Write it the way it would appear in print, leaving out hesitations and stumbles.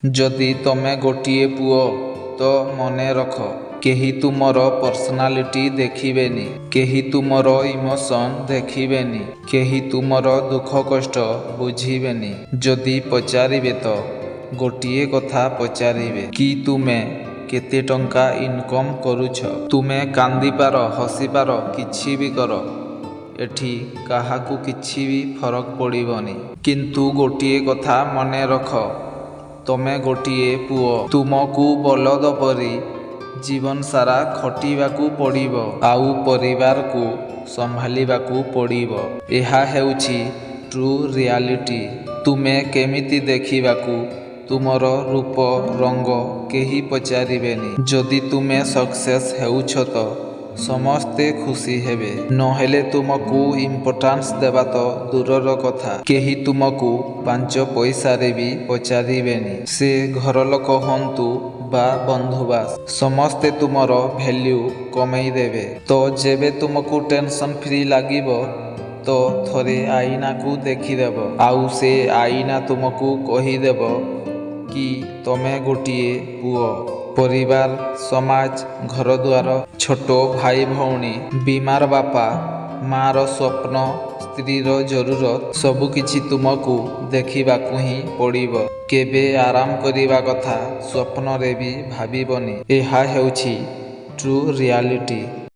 ଯଦି ତମେ ଗୋଟିଏ ପୁଅ ତ ମନେ ରଖ, କେହି ତୁମର ପର୍ସନାଲିଟି ଦେଖିବେନି, କେହି ତୁମର ଇମୋସନ୍ ଦେଖିବେନି, କେହି ତୁମର ଦୁଃଖ କଷ୍ଟ ବୁଝିବେନି। ଯଦି ପଚାରିବେ ତ ଗୋଟିଏ କଥା ପଚାରିବେ କି ତୁମେ କେତେ ଟଙ୍କା ଇନକମ୍ କରୁଛ। ତୁମେ କାନ୍ଦିପାର, ହସିପାର, କିଛି ବି କର, ଏଠି କାହାକୁ କିଛି ବି ଫରକ ପଡ଼ିବନି। କିନ୍ତୁ ଗୋଟିଏ କଥା ମନେ ରଖ, ତମେ ଗୋଟିଏ ପୁଅ, ତୁମକୁ ବଲଦ ପରି ଜୀବନ ସାରା ଖଟିବାକୁ ପଡ଼ିବ, ଆଉ ପରିବାରକୁ ସମ୍ଭାଳିବାକୁ ପଡ଼ିବ। ଏହା ହେଉଛି ଟ୍ରୁ ରିଆଲିଟି। ତୁମେ କେମିତି ଦେଖିବାକୁ, ତୁମର ରୂପ ରଙ୍ଗ କେହି ପଚାରିବେନି। ଯଦି ତୁମେ ସକ୍ସେସ୍ ହେଉଛ ତ ସମସ୍ତେ ଖୁସି ହେବେ, ନହେଲେ ତୁମକୁ ଇମ୍ପୋର୍ଟାନ୍ସ ଦେବା ତ ଦୂରର କଥା, କେହି ତୁମକୁ 5 ପଇସାରେ ବି ପଚାରିବେନି। ସେ ଘରଲୋକ ହୁଅନ୍ତୁ ବା ବନ୍ଧୁବାସ, ସମସ୍ତେ ତୁମର ଭ୍ୟାଲ୍ୟୁ କମେଇ ଦେବେ। ତ ଯେବେ ତୁମକୁ ଟେନସନ୍ ଫ୍ରି ଲାଗିବ ତ ଥରେ ଆଇନାକୁ ଦେଖିଦେବ, ଆଉ ସେ ଆଇନା ତୁମକୁ କହିଦେବ କି ତମେ ଗୋଟିଏ ପୁଅ। ପରିବାର, ସମାଜ, ଘରଦ୍ୱାର, ଛୋଟ ଭାଇ ଭଉଣୀ, ବିମାର ବାପା ମାର ସ୍ୱପ୍ନ, ସ୍ତ୍ରୀର ଜରୁରତ, ସବୁକିଛି ତୁମକୁ ଦେଖିବାକୁ ହିଁ ପଡ଼ିବ। କେବେ ଆରାମ କରିବା କଥା ସ୍ୱପ୍ନରେ ବି ଭାବିବନି। ଏହା ହେଉଛି ଟ୍ରୁ ରିଆଲିଟି।